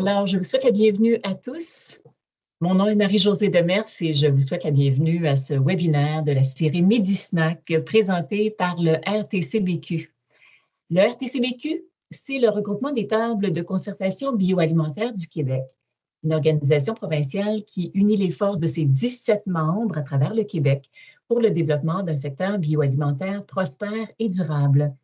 Alors, je vous souhaite la bienvenue à tous. Mon nom est Marie-Josée Demers et je vous souhaite la bienvenue à ce webinaire de la série Midi-Snack présenté par le RTCBQ. Le RTCBQ, c'est le regroupement des tables de concertation bioalimentaire du Québec, une organisation provinciale qui unit les forces de ses 17 membres à travers le Québec pour le développement d'un secteur bioalimentaire prospère et durable.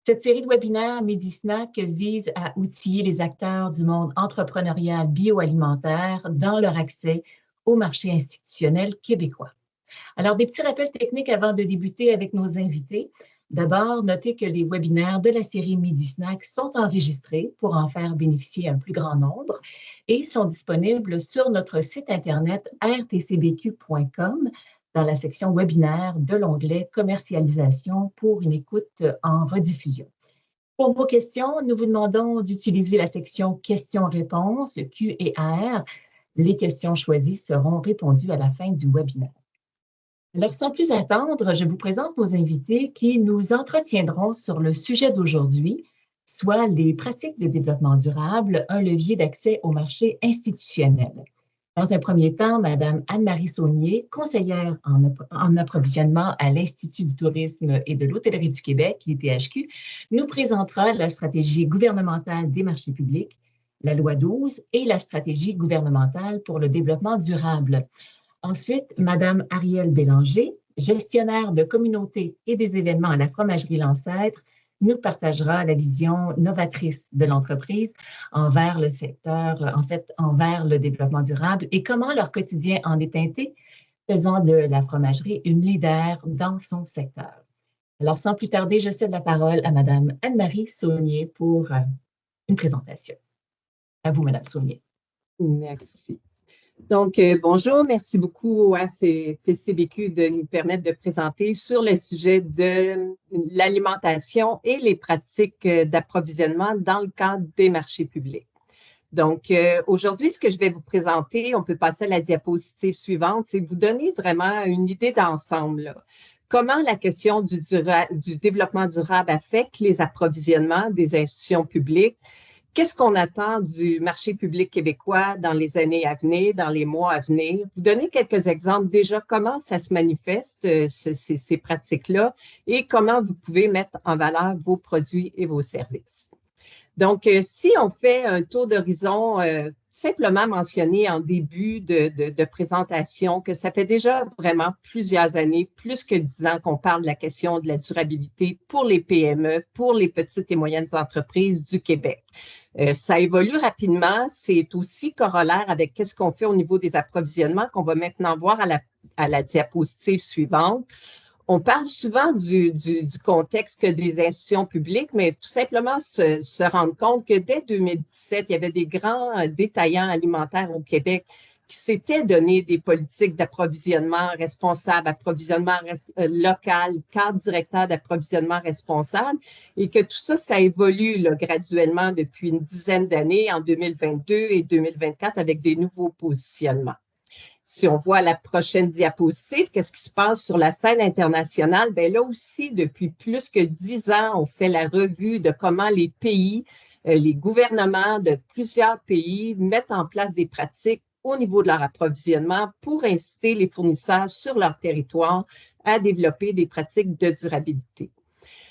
Cette série de webinaires Midi-Snack vise à outiller les acteurs du monde entrepreneurial bioalimentaire dans leur accès au marché institutionnel québécois. Alors, des petits rappels techniques avant de débuter avec nos invités. D'abord, notez que les webinaires de la série Midi-Snack sont enregistrés pour en faire bénéficier un plus grand nombre et sont disponibles sur notre site internet rtcbq.com dans la section webinaire de l'onglet commercialisation pour une écoute en rediffusion. Pour vos questions, nous vous demandons d'utiliser la section questions-réponses, Q et R. Les questions choisies seront répondues à la fin du webinaire. Alors, sans plus attendre, je vous présente nos invités qui nous entretiendront sur le sujet d'aujourd'hui, soit les pratiques de développement durable, un levier d'accès au marché institutionnel. Dans un premier temps, Mme Anne-Marie Saunier, conseillère en approvisionnement à l'Institut du tourisme et de l'hôtellerie du Québec, l'ITHQ, nous présentera la stratégie gouvernementale des marchés publics, la loi 12 et la stratégie gouvernementale pour le développement durable. Ensuite, Mme Arielle Bélanger, gestionnaire de communautés et des événements à la fromagerie L'Ancêtre, nous partagera la vision novatrice de l'entreprise envers le secteur, envers le développement durable et comment leur quotidien en est teinté, faisant de la fromagerie une leader dans son secteur. Alors, sans plus tarder, je cède la parole à Mme Anne-Marie Saunier pour une présentation. À vous, Mme Saunier. Merci. Donc, bonjour, merci beaucoup à RTCBQ de nous permettre de présenter sur le sujet de l'alimentation et les pratiques d'approvisionnement dans le cadre des marchés publics. Donc, aujourd'hui, ce que je vais vous présenter, on peut passer à la diapositive suivante, c'est vous donner vraiment une idée d'ensemble. Comment la question du développement durable affecte les approvisionnements des institutions publiques. Qu'est-ce qu'on attend du marché public québécois dans les années à venir, dans les mois à venir? Vous donner quelques exemples déjà comment ça se manifeste, ces pratiques-là, et comment vous pouvez mettre en valeur vos produits et vos services. Donc, si on fait un tour d'horizon, simplement mentionner en début de présentation que ça fait déjà vraiment plusieurs années, plus que 10 ans qu'on parle de la question de la durabilité pour les PME, pour les petites et moyennes entreprises du Québec. Ça évolue rapidement, c'est aussi corollaire avec qu'est-ce qu'on fait au niveau des approvisionnements qu'on va maintenant voir à la diapositive suivante. On parle souvent du contexte des institutions publiques, mais tout simplement se rendre compte que dès 2017, il y avait des grands détaillants alimentaires au Québec qui s'étaient donné des politiques d'approvisionnement responsable, approvisionnement local, cadre directeur d'approvisionnement responsable, et que tout ça, ça évolue là, graduellement depuis une dizaine d'années en 2022 et 2024 avec des nouveaux positionnements. Si on voit la prochaine diapositive, qu'est-ce qui se passe sur la scène internationale? Bien là aussi, depuis plus que 10 ans, on fait la revue de comment les pays, les gouvernements de plusieurs pays mettent en place des pratiques au niveau de leur approvisionnement pour inciter les fournisseurs sur leur territoire à développer des pratiques de durabilité.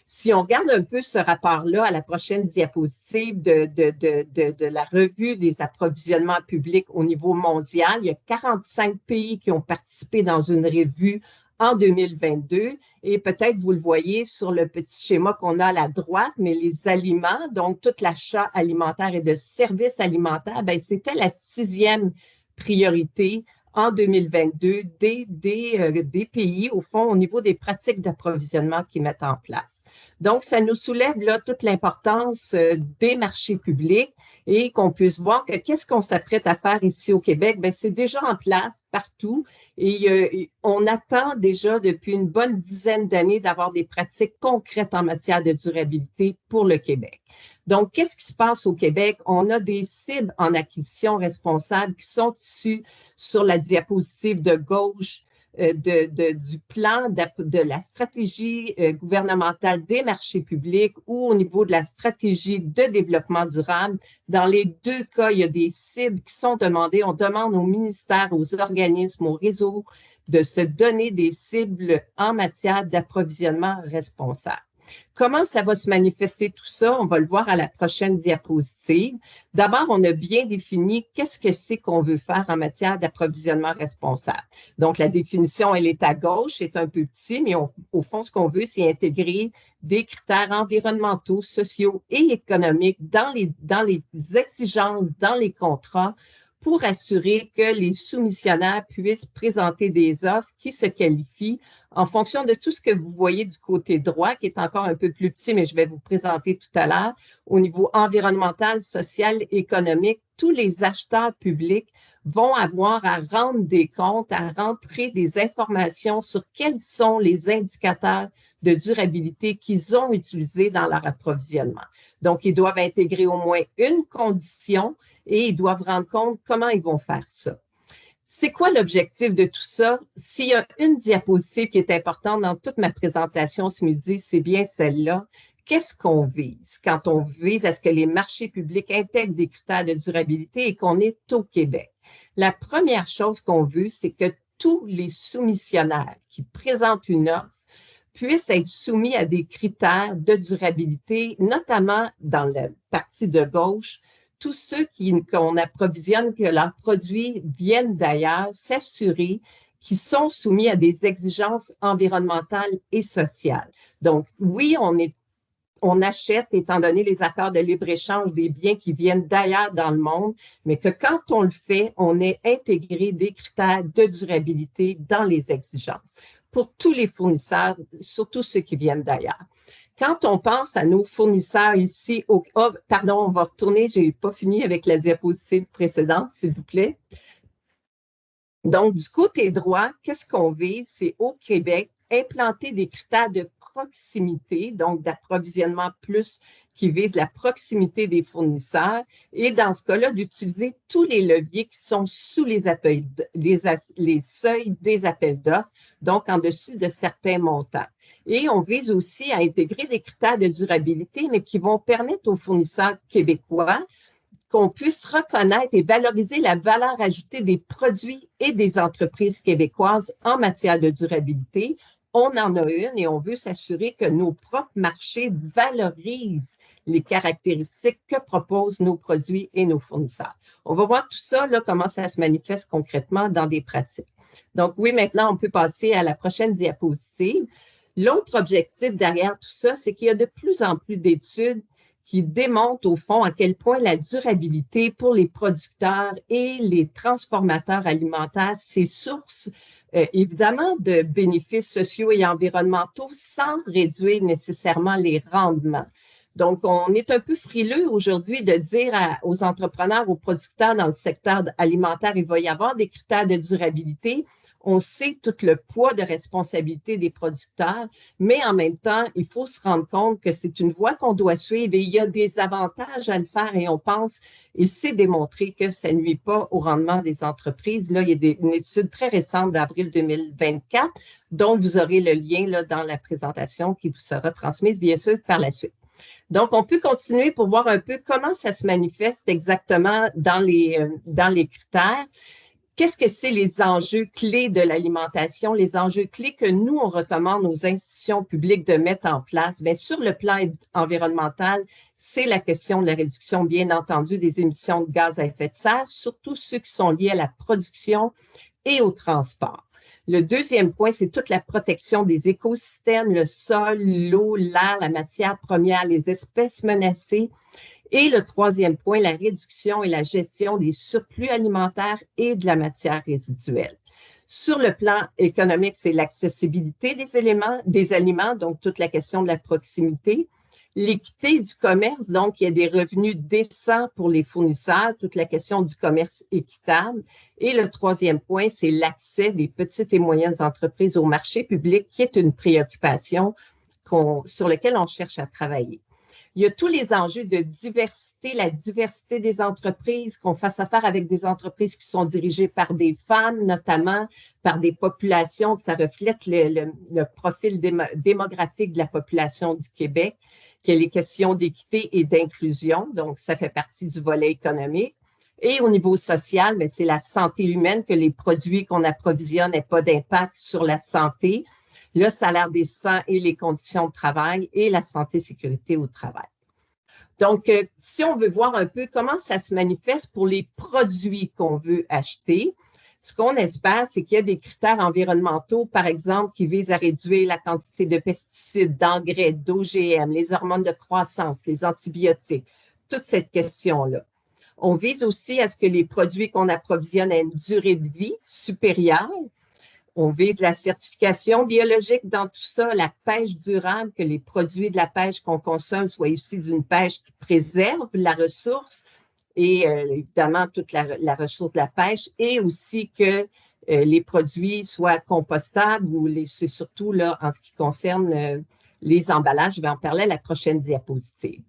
Si on regarde un peu ce rapport-là à la prochaine diapositive de la revue des approvisionnements publics au niveau mondial, il y a 45 pays qui ont participé dans une revue en 2022 et peut-être vous le voyez sur le petit schéma qu'on a à la droite, mais les aliments, donc tout l'achat alimentaire et de services alimentaires, bien, c'était la 6e priorité en 2022 des pays, au fond, au niveau des pratiques d'approvisionnement qu'ils mettent en place. Donc, ça nous soulève là toute l'importance des marchés publics et qu'on puisse voir que qu'est-ce qu'on s'apprête à faire ici au Québec? Bien, c'est déjà en place partout et on attend déjà depuis une bonne dizaine d'années d'avoir des pratiques concrètes en matière de durabilité pour le Québec. Donc, qu'est-ce qui se passe au Québec? On a des cibles en acquisition responsable qui sont issues sur la diapositive de gauche du plan de la stratégie gouvernementale des marchés publics ou au niveau de la stratégie de développement durable. Dans les deux cas, il y a des cibles qui sont demandées. On demande aux ministères, aux organismes, aux réseaux de se donner des cibles en matière d'approvisionnement responsable. Comment ça va se manifester tout ça? On va le voir à la prochaine diapositive. D'abord, on a bien défini qu'est-ce que c'est qu'on veut faire en matière d'approvisionnement responsable. Donc, la définition, elle est à gauche, c'est un peu petit, mais au fond, ce qu'on veut, c'est intégrer des critères environnementaux, sociaux et économiques dans les exigences, dans les contrats pour assurer que les soumissionnaires puissent présenter des offres qui se qualifient en fonction de tout ce que vous voyez du côté droit, qui est encore un peu plus petit, mais je vais vous présenter tout à l'heure, au niveau environnemental, social, économique, tous les acheteurs publics vont avoir à rendre des comptes, à rentrer des informations sur quels sont les indicateurs de durabilité qu'ils ont utilisés dans leur approvisionnement. Donc, ils doivent intégrer au moins une condition et ils doivent rendre compte comment ils vont faire ça. C'est quoi l'objectif de tout ça? S'il y a une diapositive qui est importante dans toute ma présentation ce midi, c'est bien celle-là. Qu'est-ce qu'on vise quand on vise à ce que les marchés publics intègrent des critères de durabilité et qu'on est au Québec? La première chose qu'on veut, c'est que tous les soumissionnaires qui présentent une offre puissent être soumis à des critères de durabilité, notamment dans la partie de gauche, tous ceux qu'on approvisionne, que leurs produits viennent d'ailleurs, s'assurer qu'ils sont soumis à des exigences environnementales et sociales. Donc, oui, on achète, étant donné les accords de libre-échange, des biens qui viennent d'ailleurs dans le monde, mais que quand on le fait, on ait intégré des critères de durabilité dans les exigences pour tous les fournisseurs, surtout ceux qui viennent d'ailleurs. Quand on pense à nos fournisseurs ici, pardon, on va retourner, je n'ai pas fini avec la diapositive précédente, s'il vous plaît. Donc, du côté droit, qu'est-ce qu'on vise? C'est au Québec, implanter des critères de proximité, donc d'approvisionnement plus qui visent la proximité des fournisseurs et dans ce cas-là, d'utiliser tous les leviers qui sont sous les seuils des appels d'offres, donc en dessus de certains montants. Et on vise aussi à intégrer des critères de durabilité, mais qui vont permettre aux fournisseurs québécois qu'on puisse reconnaître et valoriser la valeur ajoutée des produits et des entreprises québécoises en matière de durabilité. On en a une et on veut s'assurer que nos propres marchés valorisent les caractéristiques que proposent nos produits et nos fournisseurs. On va voir tout ça, là, comment ça se manifeste concrètement dans des pratiques. Donc oui, maintenant, on peut passer à la prochaine diapositive. L'autre objectif derrière tout ça, c'est qu'il y a de plus en plus d'études qui démontrent au fond à quel point la durabilité pour les producteurs et les transformateurs alimentaires, c'est source évidemment de bénéfices sociaux et environnementaux sans réduire nécessairement les rendements. Donc, on est un peu frileux aujourd'hui de dire aux entrepreneurs, aux producteurs dans le secteur alimentaire, il va y avoir des critères de durabilité. On sait tout le poids de responsabilité des producteurs, mais en même temps, il faut se rendre compte que c'est une voie qu'on doit suivre et il y a des avantages à le faire et on pense, et c'est démontré que ça ne nuit pas au rendement des entreprises. Là, il y a une étude très récente d'avril 2024 dont vous aurez le lien là, dans la présentation qui vous sera transmise bien sûr par la suite. Donc, on peut continuer pour voir un peu comment ça se manifeste exactement dans les critères. Qu'est-ce que c'est les enjeux clés de l'alimentation, les enjeux clés que nous, on recommande aux institutions publiques de mettre en place? Bien, sur le plan environnemental, c'est la question de la réduction, bien entendu, des émissions de gaz à effet de serre, surtout ceux qui sont liés à la production et au transport. Le deuxième point, c'est toute la protection des écosystèmes, le sol, l'eau, l'air, la matière première, les espèces menacées. Et le troisième point, la réduction et la gestion des surplus alimentaires et de la matière résiduelle. Sur le plan économique, c'est l'accessibilité des aliments, donc toute la question de la proximité. L'équité du commerce, donc il y a des revenus décents pour les fournisseurs, toute la question du commerce équitable. Et le troisième point, c'est l'accès des petites et moyennes entreprises au marché public, qui est une préoccupation sur laquelle on cherche à travailler. Il y a tous les enjeux de diversité, la diversité des entreprises, qu'on fasse affaire avec des entreprises qui sont dirigées par des femmes, notamment par des populations, que ça reflète le profil démographique de la population du Québec, qu'il y a les questions d'équité et d'inclusion, donc ça fait partie du volet économique. Et au niveau social, c'est la santé humaine, que les produits qu'on approvisionne n'aient pas d'impact sur la santé, le salaire décent et les conditions de travail et la santé et sécurité au travail. Donc, si on veut voir un peu comment ça se manifeste pour les produits qu'on veut acheter, ce qu'on espère, c'est qu'il y a des critères environnementaux, par exemple, qui visent à réduire la quantité de pesticides, d'engrais, d'OGM, les hormones de croissance, les antibiotiques, toute cette question-là. On vise aussi à ce que les produits qu'on approvisionne aient une durée de vie supérieure. On vise la certification biologique dans tout ça, la pêche durable, que les produits de la pêche qu'on consomme soient issus d'une pêche qui préserve la ressource et évidemment toute la ressource de la pêche, et aussi que les produits soient compostables, ou c'est surtout là en ce qui concerne les emballages. Je vais en parler à la prochaine diapositive.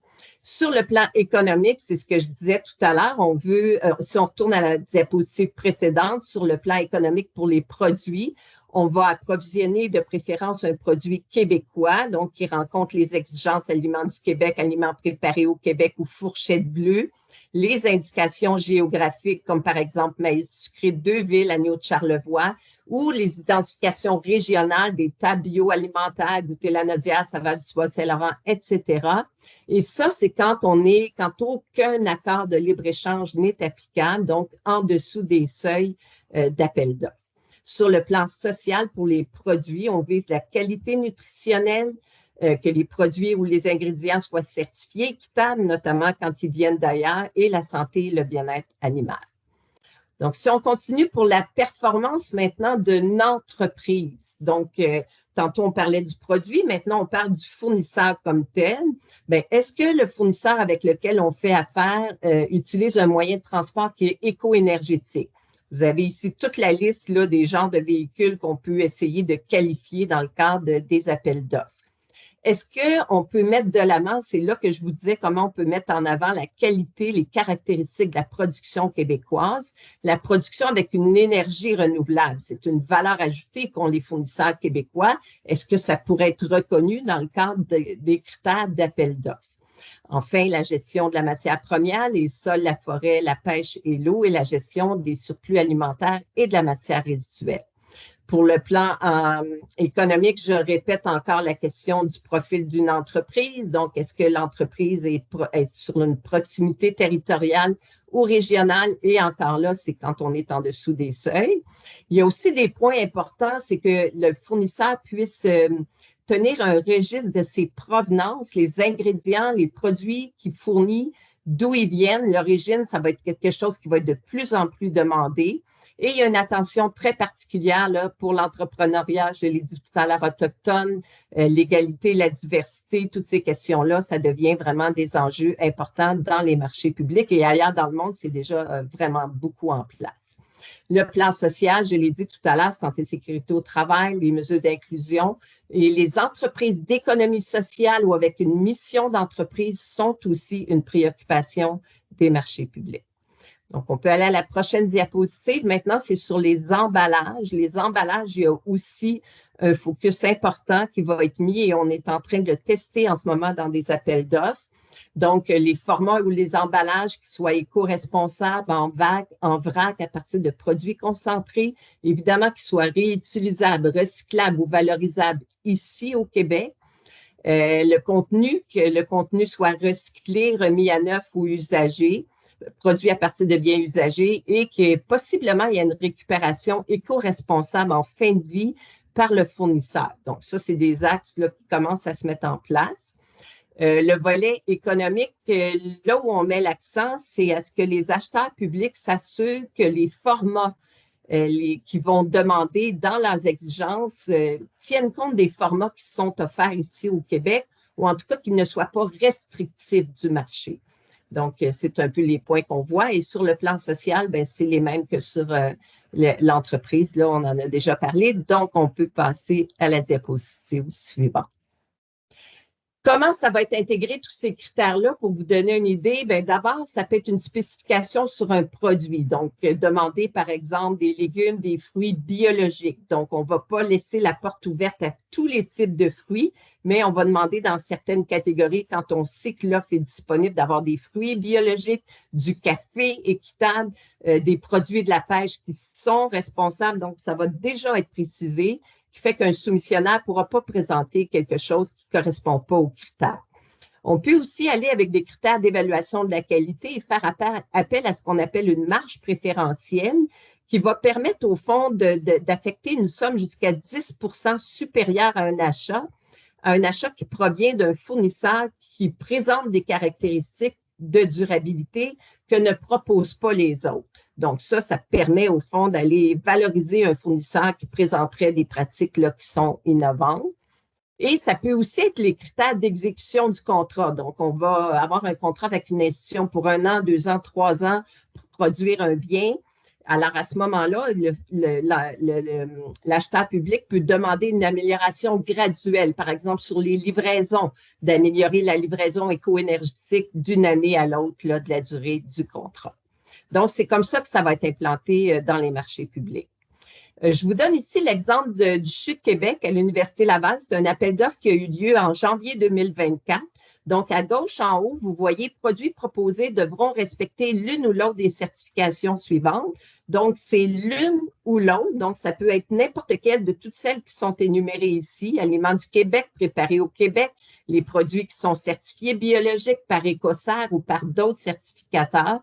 Sur le plan économique, c'est ce que je disais tout à l'heure, on veut, si on retourne à la diapositive précédente, sur le plan économique pour les produits, on va approvisionner de préférence un produit québécois, donc qui rencontre les exigences aliments du Québec, aliments préparés au Québec ou fourchette bleue, les indications géographiques comme par exemple maïs sucré de Deauville, agneau de Charlevoix, ou les identifications régionales des tables bioalimentaires, Goûter-la-Naudière, Saval du Bois-Saint-Laurent, etc. Et ça, c'est quand aucun accord de libre-échange n'est applicable, donc en dessous des seuils d'appel d'offres. Sur le plan social, pour les produits, on vise la qualité nutritionnelle, que les produits ou les ingrédients soient certifiés, équitables, notamment quand ils viennent d'ailleurs, et la santé et le bien-être animal. Donc, si on continue pour la performance maintenant d'une entreprise, donc tantôt on parlait du produit, maintenant on parle du fournisseur comme tel, est-ce que le fournisseur avec lequel on fait affaire utilise un moyen de transport qui est éco-énergétique? Vous avez ici toute la liste là, des genres de véhicules qu'on peut essayer de qualifier dans le cadre des appels d'offres. Est-ce qu'on peut mettre de l'avant, c'est là que je vous disais comment on peut mettre en avant la qualité, les caractéristiques de la production québécoise, la production avec une énergie renouvelable. C'est une valeur ajoutée qu'ont les fournisseurs québécois. Est-ce que ça pourrait être reconnu dans le cadre des critères d'appel d'offres? Enfin, la gestion de la matière première, les sols, la forêt, la pêche et l'eau, et la gestion des surplus alimentaires et de la matière résiduelle. Pour le plan économique, je répète encore la question du profil d'une entreprise. Donc, est-ce que l'entreprise est sur une proximité territoriale ou régionale? Et encore là, c'est quand on est en dessous des seuils. Il y a aussi des points importants, c'est que le fournisseur puisse tenir un registre de ses provenances, les ingrédients, les produits qu'il fournit, d'où ils viennent, l'origine, ça va être quelque chose qui va être de plus en plus demandé. Et il y a une attention très particulière là, pour l'entrepreneuriat, je l'ai dit tout à l'heure, autochtone, l'égalité, la diversité, toutes ces questions-là, ça devient vraiment des enjeux importants dans les marchés publics, et ailleurs dans le monde, c'est déjà vraiment beaucoup en place. Le plan social, je l'ai dit tout à l'heure, santé et sécurité au travail, les mesures d'inclusion, et les entreprises d'économie sociale ou avec une mission d'entreprise sont aussi une préoccupation des marchés publics. Donc, on peut aller à la prochaine diapositive. Maintenant, c'est sur les emballages. Les emballages, il y a aussi un focus important qui va être mis, et on est en train de le tester en ce moment dans des appels d'offres. Donc, les formats ou les emballages qui soient éco-responsables en vrac à partir de produits concentrés, évidemment qui soient réutilisables, recyclables ou valorisables ici au Québec. Que le contenu soit recyclé, remis à neuf ou usagé, produit à partir de biens usagés, et que possiblement il y a une récupération éco-responsable en fin de vie par le fournisseur. Donc, ça, c'est des axes là, qui commencent à se mettre en place. Le volet économique, là où on met l'accent, c'est à ce que les acheteurs publics s'assurent que les formats qui vont demander dans leurs exigences tiennent compte des formats qui sont offerts ici au Québec, ou en tout cas qu'ils ne soient pas restrictifs du marché. Donc, c'est un peu les points qu'on voit. Et sur le plan social, c'est les mêmes que sur l'entreprise. Là, on en a déjà parlé. Donc, on peut passer à la diapositive suivante. Comment ça va être intégré, tous ces critères-là, pour vous donner une idée? Bien, d'abord, ça peut être une spécification sur un produit. Donc, demander, par exemple, des légumes, des fruits biologiques. Donc, on ne va pas laisser la porte ouverte à tous les types de fruits, mais on va demander dans certaines catégories, quand on sait que l'offre est disponible, d'avoir des fruits biologiques, du café équitable, des produits de la pêche qui sont responsables. Donc, ça va déjà être précisé, qui fait qu'un soumissionnaire ne pourra pas présenter quelque chose qui ne correspond pas aux critères. On peut aussi aller avec des critères d'évaluation de la qualité et faire appel à ce qu'on appelle une marge préférentielle qui va permettre au fond d'affecter une somme jusqu'à 10% supérieure à un achat qui provient d'un fournisseur qui présente des caractéristiques de durabilité que ne proposent pas les autres. Donc, ça permet au fond d'aller valoriser un fournisseur qui présenterait des pratiques là, qui sont innovantes. Et ça peut aussi être les critères d'exécution du contrat. Donc, on va avoir un contrat avec une institution pour 1 an, 2 ans, 3 ans pour produire un bien. Alors, à ce moment-là, l'acheteur public peut demander une amélioration graduelle, par exemple sur les livraisons, d'améliorer la livraison éco-énergétique d'une année à l'autre là, de la durée du contrat. Donc, c'est comme ça que ça va être implanté dans les marchés publics. Je vous donne ici l'exemple du CHU de Québec à l'Université Laval. C'est un appel d'offres qui a eu lieu en janvier 2024. Donc, à gauche en haut, vous voyez produits proposés devront respecter l'une ou l'autre des certifications suivantes. Donc, c'est l'une ou l'autre. Donc, ça peut être n'importe quelle de toutes celles qui sont énumérées ici. Aliments du Québec, préparés au Québec, les produits qui sont certifiés biologiques par Écossaire ou par d'autres certificateurs.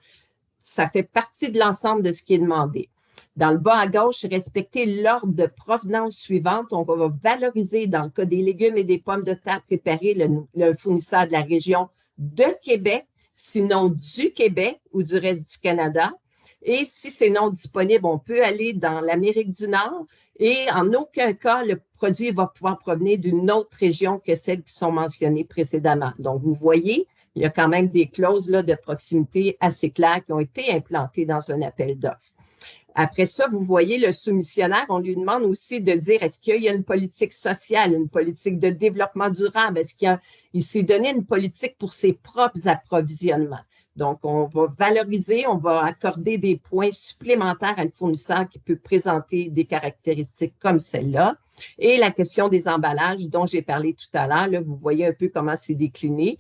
Ça fait partie de l'ensemble de ce qui est demandé. Dans le bas à gauche, respecter l'ordre de provenance suivante. On va valoriser, dans le cas des légumes et des pommes de terre préparées, le fournisseur de la région de Québec, sinon du Québec ou du reste du Canada. Et si c'est non disponible, on peut aller dans l'Amérique du Nord et en aucun cas, le produit va pouvoir provenir d'une autre région que celles qui sont mentionnées précédemment. Donc, vous voyez, il y a quand même des clauses là, de proximité assez claires qui ont été implantées dans un appel d'offres. Après ça, vous voyez, le soumissionnaire, on lui demande aussi de dire est-ce qu'il y a une politique sociale, une politique de développement durable, est-ce qu'il s'est donné une politique pour ses propres approvisionnements. Donc, on va valoriser, on va accorder des points supplémentaires à le fournisseur qui peut présenter des caractéristiques comme celle-là. Et la question des emballages dont j'ai parlé tout à l'heure, là, vous voyez un peu comment c'est décliné.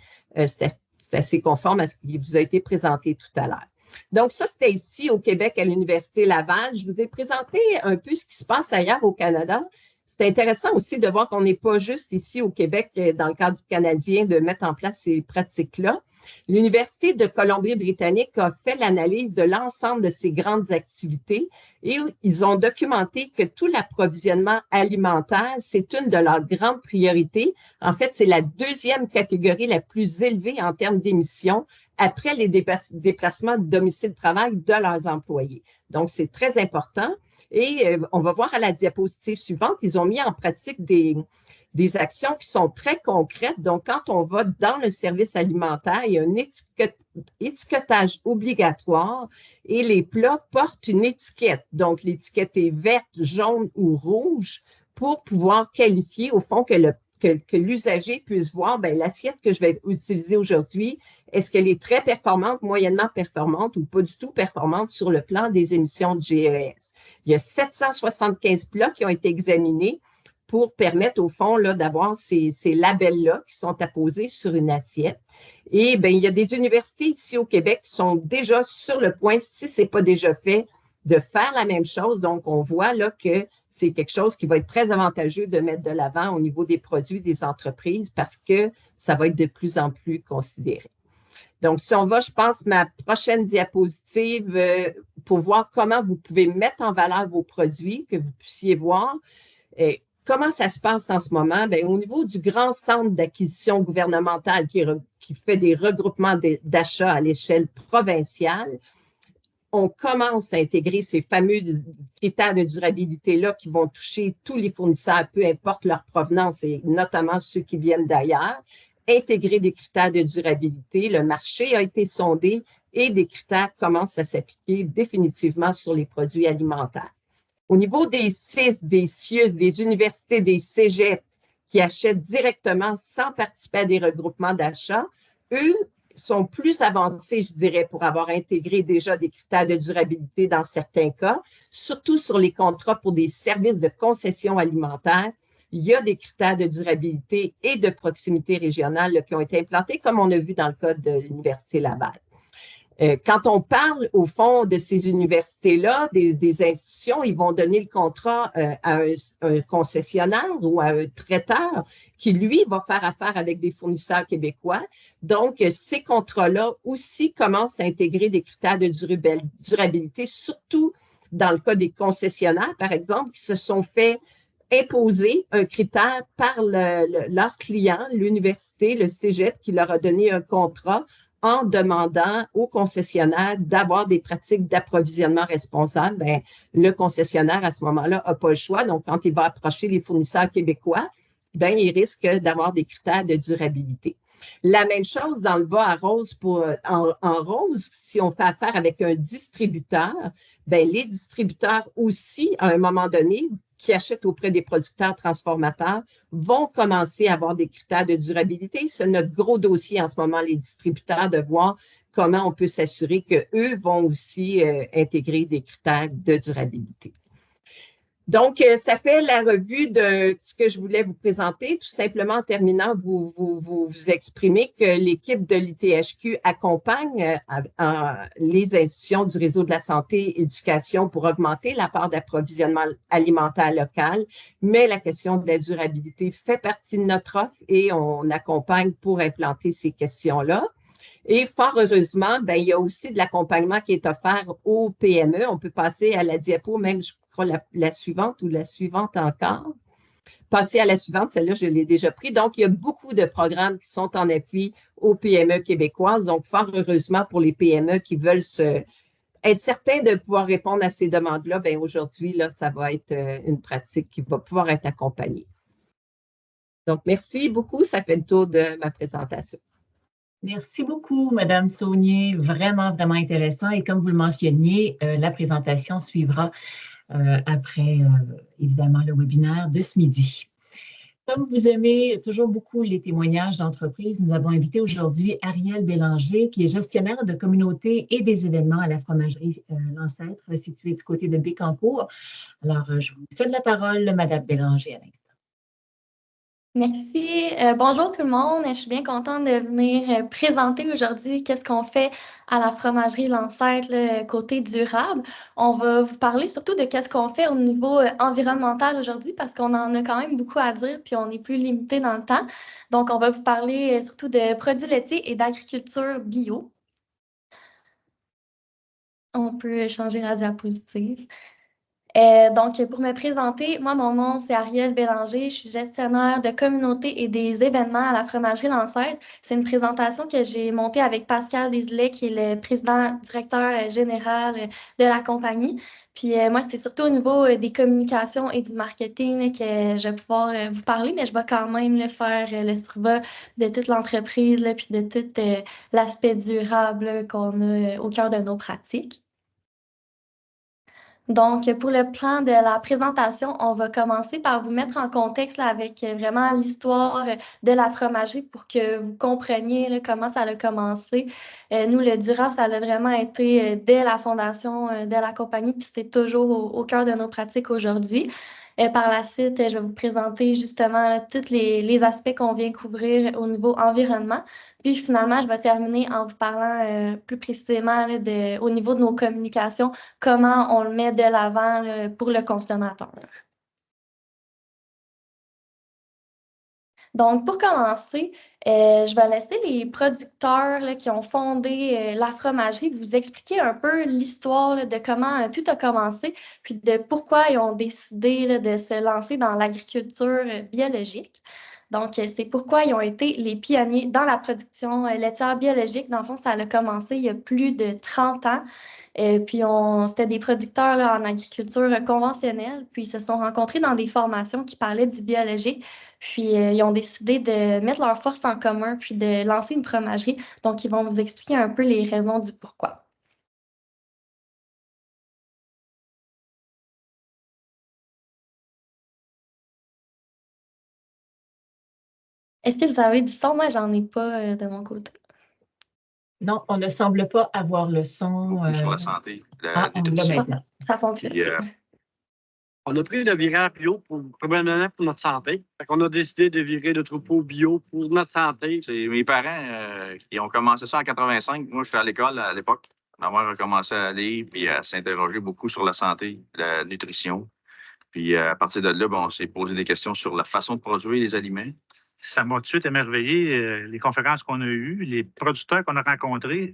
C'est assez conforme à ce qui vous a été présenté tout à l'heure. Donc, ça, c'était ici au Québec à l'Université Laval. Je vous ai présenté un peu ce qui se passe ailleurs au Canada. C'est intéressant aussi de voir qu'on n'est pas juste ici au Québec, dans le cadre du canadien, de mettre en place ces pratiques-là. L'Université de Colombie-Britannique a fait l'analyse de l'ensemble de ces grandes activités et ils ont documenté que tout l'approvisionnement alimentaire, c'est une de leurs grandes priorités. En fait, c'est la deuxième catégorie la plus élevée en termes d'émissions après les déplacements de domicile-travail de leurs employés. Donc, c'est très important. Et on va voir à la diapositive suivante, ils ont mis en pratique des actions qui sont très concrètes. Donc, quand on va dans le service alimentaire, il y a un étiquetage obligatoire et les plats portent une étiquette. Donc, l'étiquette est verte, jaune ou rouge pour pouvoir qualifier, au fond, que l'usager puisse voir l'assiette que je vais utiliser aujourd'hui, est-ce qu'elle est très performante, moyennement performante ou pas du tout performante sur le plan des émissions de GES. Il y a 775 plats qui ont été examinés pour permettre, au fond, là, d'avoir ces labels-là qui sont apposés sur une assiette. Et il y a des universités ici au Québec qui sont déjà sur le point, si ce n'est pas déjà fait, de faire la même chose. Donc, on voit là que c'est quelque chose qui va être très avantageux de mettre de l'avant au niveau des produits des entreprises parce que ça va être de plus en plus considéré. Donc, si on va, je pense, ma prochaine diapositive pour voir comment vous pouvez mettre en valeur vos produits, que vous puissiez voir. Comment ça se passe en ce moment? Bien, au niveau du grand centre d'acquisition gouvernementale qui fait des regroupements d'achats à l'échelle provinciale, on commence à intégrer ces fameux critères de durabilité-là qui vont toucher tous les fournisseurs, peu importe leur provenance, et notamment ceux qui viennent d'ailleurs, intégrer des critères de durabilité. Le marché a été sondé et des critères commencent à s'appliquer définitivement sur les produits alimentaires. Au niveau des CIS, des CIUS, des universités, des cégeps, qui achètent directement sans participer à des regroupements d'achat, eux sont plus avancés, je dirais, pour avoir intégré déjà des critères de durabilité dans certains cas, surtout sur les contrats pour des services de concession alimentaire. Il y a des critères de durabilité et de proximité régionale là, qui ont été implantés, comme on a vu dans le cas de l'Université Laval. Quand on parle, au fond, de ces universités-là, des institutions, ils vont donner le contrat à un concessionnaire ou à un traiteur qui, lui, va faire affaire avec des fournisseurs québécois. Donc, ces contrats-là aussi commencent à intégrer des critères de durabilité, surtout dans le cas des concessionnaires, par exemple, qui se sont fait imposer un critère par leur client, l'université, le cégep, qui leur a donné un contrat en demandant aux concessionnaires d'avoir des pratiques d'approvisionnement responsables. Bien, le concessionnaire, à ce moment-là, n'a pas le choix. Donc, quand il va approcher les fournisseurs québécois, bien, il risque d'avoir des critères de durabilité. La même chose dans le bas à rose, en rose, si on fait affaire avec un distributeur, bien, les distributeurs aussi, à un moment donné, qui achètent auprès des producteurs transformateurs, vont commencer à avoir des critères de durabilité. C'est notre gros dossier en ce moment, les distributeurs, de voir comment on peut s'assurer qu'eux vont aussi intégrer des critères de durabilité. Donc, ça fait la revue de ce que je voulais vous présenter. Tout simplement, en terminant, vous exprimer que l'équipe de l'ITHQ accompagne les institutions du réseau de la santé et éducation pour augmenter la part d'approvisionnement alimentaire local, mais la question de la durabilité fait partie de notre offre et on accompagne pour implanter ces questions-là. Et fort heureusement, ben, il y a aussi de l'accompagnement qui est offert aux PME. On peut passer à la diapo, même, je crois, la suivante ou la suivante encore. Passer à la suivante, celle-là, je l'ai déjà pris. Donc, il y a beaucoup de programmes qui sont en appui aux PME québécoises. Donc, fort heureusement pour les PME qui veulent être certains de pouvoir répondre à ces demandes-là, bien, aujourd'hui, là, ça va être une pratique qui va pouvoir être accompagnée. Donc, merci beaucoup. Ça fait le tour de ma présentation. Merci beaucoup, Madame Saunier. Vraiment, vraiment intéressant. Et comme vous le mentionniez, la présentation suivra après, évidemment, le webinaire de ce midi. Comme vous aimez toujours beaucoup les témoignages d'entreprise, nous avons invité aujourd'hui Ariel Bélanger, qui est gestionnaire de communauté et des événements à la fromagerie L'Ancêtre, située du côté de Bécancour. Alors, je vous cède la parole, Madame Bélanger. Merci. Bonjour tout le monde. Je suis bien contente de venir présenter aujourd'hui qu'est-ce qu'on fait à la fromagerie L'Ancêtre, côté durable. On va vous parler surtout de qu'est-ce qu'on fait au niveau environnemental aujourd'hui parce qu'on en a quand même beaucoup à dire puis on est plus limité dans le temps. Donc, on va vous parler surtout de produits laitiers et d'agriculture bio. On peut changer la diapositive. Donc, pour me présenter, moi, mon nom, c'est Ariel Bélanger. Je suis gestionnaire de communauté et des événements à la fromagerie L'Ancêtre. C'est une présentation que j'ai montée avec Pascal Desilets, qui est le président directeur général de la compagnie. Puis moi, c'est surtout au niveau des communications et du marketing là, que je vais pouvoir vous parler, mais je vais quand même faire le survol de toute l'entreprise puis de tout l'aspect durable qu'on a au cœur de nos pratiques. Donc, pour le plan de la présentation, on va commencer par vous mettre en contexte là, avec vraiment l'histoire de la fromagerie pour que vous compreniez là, comment ça a commencé. Nous, le Durable, ça a vraiment été dès la fondation de la compagnie, puis c'est toujours au cœur de nos pratiques aujourd'hui. Par la suite, je vais vous présenter justement là, tous les aspects qu'on vient couvrir au niveau environnement. Puis finalement, je vais terminer en vous parlant plus précisément là, au niveau de nos communications, comment on le met de l'avant pour le consommateur. Donc, pour commencer, je vais laisser les producteurs là, qui ont fondé la fromagerie vous expliquer un peu l'histoire là, de comment tout a commencé, puis de pourquoi ils ont décidé là, de se lancer dans l'agriculture biologique. Donc, c'est pourquoi ils ont été les pionniers dans la production laitière biologique. Dans le fond, ça a commencé il y a plus de 30 ans. Puis, c'était des producteurs là, en agriculture conventionnelle. Puis, ils se sont rencontrés dans des formations qui parlaient du biologique. Puis, ils ont décidé de mettre leurs forces en commun puis de lancer une fromagerie. Donc, ils vont vous expliquer un peu les raisons du pourquoi. Est-ce que vous avez du son? Moi, j'en ai pas de mon côté. Non, on ne semble pas avoir le son. Beaucoup sur la santé, la on l'a nutrition. maintenant. Ça fonctionne. Puis, On a pris le virage bio probablement pour notre santé. Fait qu'on a décidé de virer le troupeau bio pour notre santé. c'est mes parents qui ont commencé ça en 85. Moi, j'étais à l'école à l'époque. Ma mère a commencé à aller puis à s'interroger beaucoup sur la santé, la nutrition. Puis à partir de là, on s'est posé des questions sur la façon de produire les aliments. Ça m'a tout de suite émerveillé, les conférences qu'on a eues, les producteurs qu'on a rencontrés.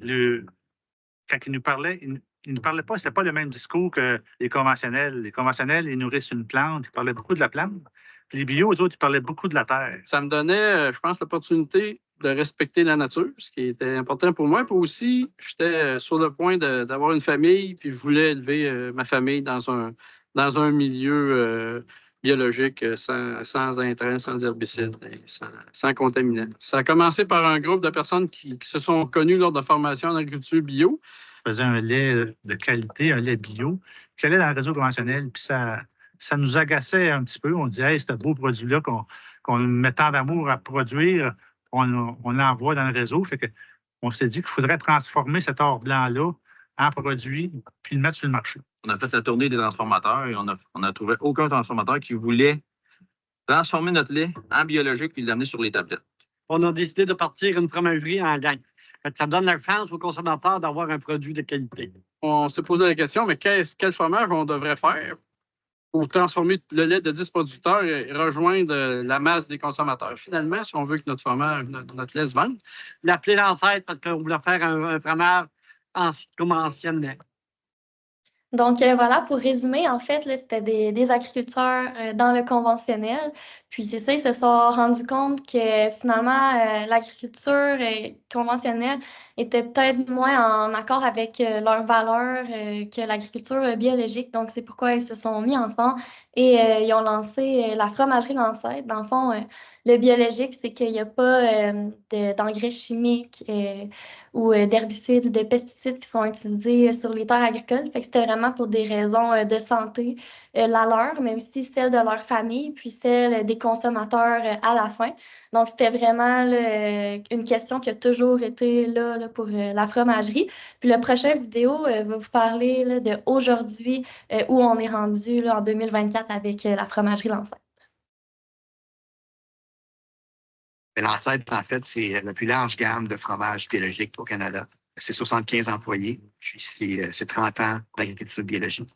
Quand ils nous parlaient, ils ne parlaient pas, c'était pas le même discours que les conventionnels. Les conventionnels, ils nourrissent une plante, ils parlaient beaucoup de la plante. Puis les bio, eux autres, ils parlaient beaucoup de la terre. Ça me donnait, je pense, l'opportunité de respecter la nature, ce qui était important pour moi. Puis aussi, j'étais sur le point d'avoir une famille, puis je voulais élever ma famille dans un milieu biologique sans intrants, sans herbicides, sans contaminants. Ça a commencé par un groupe de personnes qui se sont connues lors de formation en agriculture bio. On faisait un lait de qualité, un lait bio, qui allait dans le réseau conventionnel, puis ça nous agaçait un petit peu. On disait, hey, ce beau produit-là qu'on met tant d'amour à produire, on l'envoie dans le réseau. Fait que on s'est dit qu'il faudrait transformer cet or blanc-là en produit, puis le mettre sur le marché. On a fait la tournée des transformateurs et on n'a trouvé aucun transformateur qui voulait transformer notre lait en biologique puis l'amener sur les tablettes. On a décidé de partir une fromagerie en gang. Ça donne la chance aux consommateurs d'avoir un produit de qualité. On s'est posé la question, mais quel fromage on devrait faire pour transformer le lait de 10 producteurs et rejoindre la masse des consommateurs? Finalement, si on veut que notre fromage, notre lait se vende, l'appeler l'ancêtre parce qu'on voulait faire un fromage comme anciennement. Donc, voilà, pour résumer, en fait, là, c'était des agriculteurs dans le conventionnel. Puis c'est ça, ils se sont rendus compte que finalement, l'agriculture conventionnelle était peut-être moins en accord avec leurs valeurs que l'agriculture biologique. Donc, c'est pourquoi ils se sont mis ensemble et ils ont lancé la fromagerie Lancette. Dans le fond, le biologique, c'est qu'il n'y a pas d'engrais chimiques ou d'herbicides ou de pesticides qui sont utilisés sur les terres agricoles. Fait que c'était vraiment pour des raisons de santé, la leur, mais aussi celle de leur famille, puis celle des consommateurs à la fin. Donc, c'était vraiment une question qui a toujours été là pour la fromagerie. Puis la prochaine vidéo va vous parler là, de aujourd'hui, où on est rendu là, en 2024 avec la fromagerie Lancette. Lancette, en fait, c'est la plus large gamme de fromages biologiques au Canada. C'est 75 employés, puis c'est 30 ans d'agriculture biologique.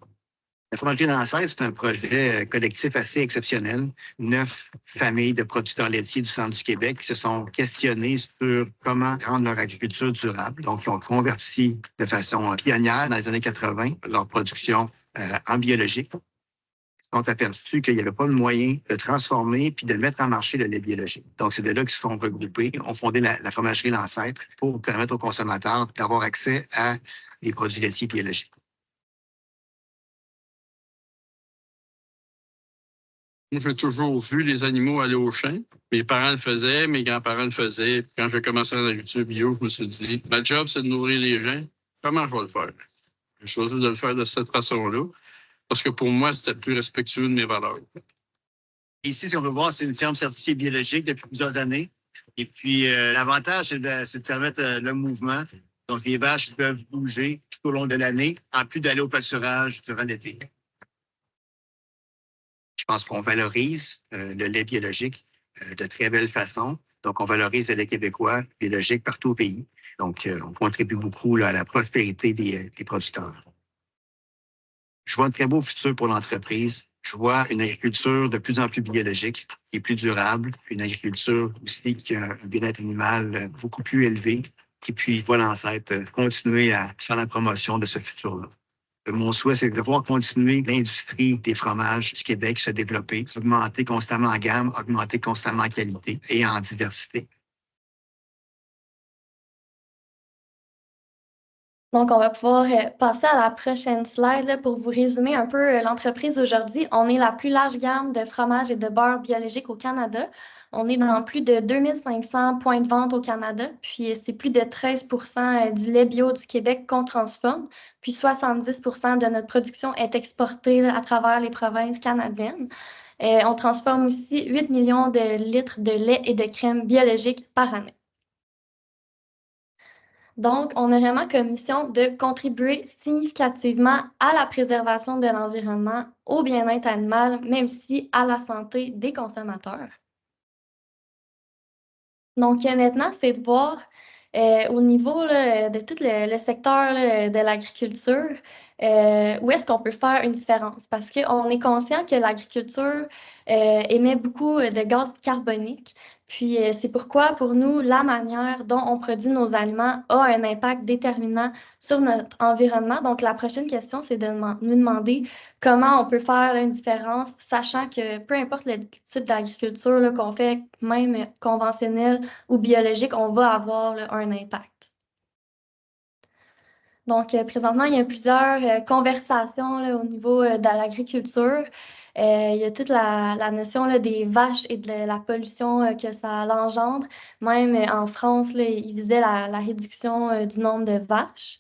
La fromagerie Lancette, c'est un projet collectif assez exceptionnel. 9 familles de producteurs laitiers du centre du Québec qui se sont questionnés sur comment rendre leur agriculture durable. Donc, ils ont converti de façon pionnière dans les années 80 leur production en biologique. Ils sont aperçus qu'il n'y avait pas de moyen de transformer puis de mettre en marché le lait biologique. Donc, c'est de là qu'ils se sont regroupés, ont fondé la fromagerie Lancêtre pour permettre aux consommateurs d'avoir accès à des produits laitiers biologiques. Moi, j'ai toujours vu les animaux aller au champ. Mes parents le faisaient, mes grands-parents le faisaient. Quand j'ai commencé l'agriculture bio, je me suis dit, ma job, c'est de nourrir les gens. Comment je vais le faire? J'ai choisi de le faire de cette façon-là parce que pour moi, c'était plus respectueux de mes valeurs. Ici, si on veut voir, c'est une ferme certifiée biologique depuis plusieurs années. Et puis, l'avantage, c'est de permettre le mouvement. Donc, les vaches peuvent bouger tout au long de l'année, en plus d'aller au pâturage durant l'été. Je pense qu'on valorise le lait biologique de très belle façon. Donc, on valorise le lait québécois biologique partout au pays. Donc, on contribue beaucoup là, à la prospérité des producteurs. Je vois un très beau futur pour l'entreprise. Je vois une agriculture de plus en plus biologique et plus durable, une agriculture aussi qui a un bien-être animal beaucoup plus élevé. Et puis, voilà, Lancette, continuer à faire la promotion de ce futur-là. Mon souhait, c'est de voir continuer l'industrie des fromages du Québec se développer, augmenter constamment en gamme, augmenter constamment en qualité et en diversité. Donc, on va pouvoir passer à la prochaine slide là, pour vous résumer un peu l'entreprise aujourd'hui. On est la plus large gamme de fromages et de beurre biologiques au Canada. On est dans plus de 2500 points de vente au Canada, puis c'est plus de 13% du lait bio du Québec qu'on transforme, puis 70% de notre production est exportée là, à travers les provinces canadiennes. On transforme aussi 8 millions de litres de lait et de crème biologique par année. Donc, on a vraiment comme mission de contribuer significativement à la préservation de l'environnement, au bien-être animal, mais aussi à la santé des consommateurs. Donc, maintenant, c'est de voir au niveau là, de tout le secteur là, de l'agriculture, où est-ce qu'on peut faire une différence? Parce qu'on est conscient que l'agriculture émet beaucoup de gaz carboniques. Puis, c'est pourquoi, pour nous, la manière dont on produit nos aliments a un impact déterminant sur notre environnement. Donc, la prochaine question, c'est de nous demander comment on peut faire une différence, sachant que peu importe le type d'agriculture là, qu'on fait, même conventionnelle ou biologique, on va avoir là, un impact. Donc, présentement, il y a plusieurs conversations là, au niveau de l'agriculture. Il y a toute la notion là, des vaches et de la pollution que ça engendre. Même en France, là, ils visaient la réduction du nombre de vaches.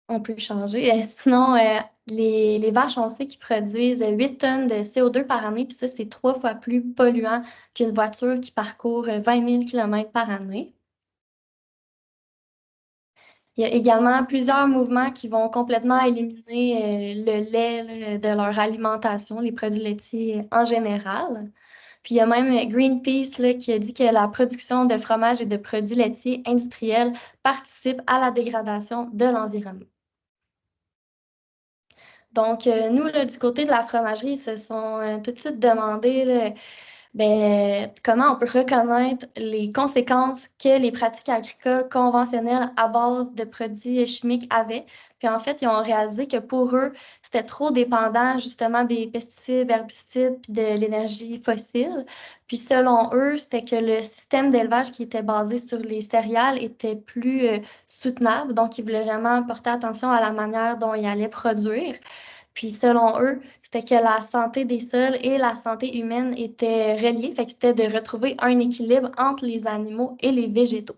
On peut changer. Sinon, les vaches, on sait qu'ils produisent 8 tonnes de CO2 par année, puis ça, c'est 3 fois plus polluant qu'une voiture qui parcourt 20 000 km par année. Il y a également plusieurs mouvements qui vont complètement éliminer le lait là, de leur alimentation, les produits laitiers en général. Puis il y a même Greenpeace là, qui a dit que la production de fromage et de produits laitiers industriels participe à la dégradation de l'environnement. Donc, nous, là, du côté de la fromagerie, ils se sont tout de suite demandé là, comment on peut reconnaître les conséquences que les pratiques agricoles conventionnelles à base de produits chimiques avaient. Puis en fait, ils ont réalisé que pour eux, c'était trop dépendant justement des pesticides, herbicides puis de l'énergie fossile. Puis selon eux, c'était que le système d'élevage qui était basé sur les céréales était plus soutenable. Donc, ils voulaient vraiment porter attention à la manière dont ils allaient produire. Puis selon eux, c'était que la santé des sols et la santé humaine étaient reliées, fait que c'était de retrouver un équilibre entre les animaux et les végétaux.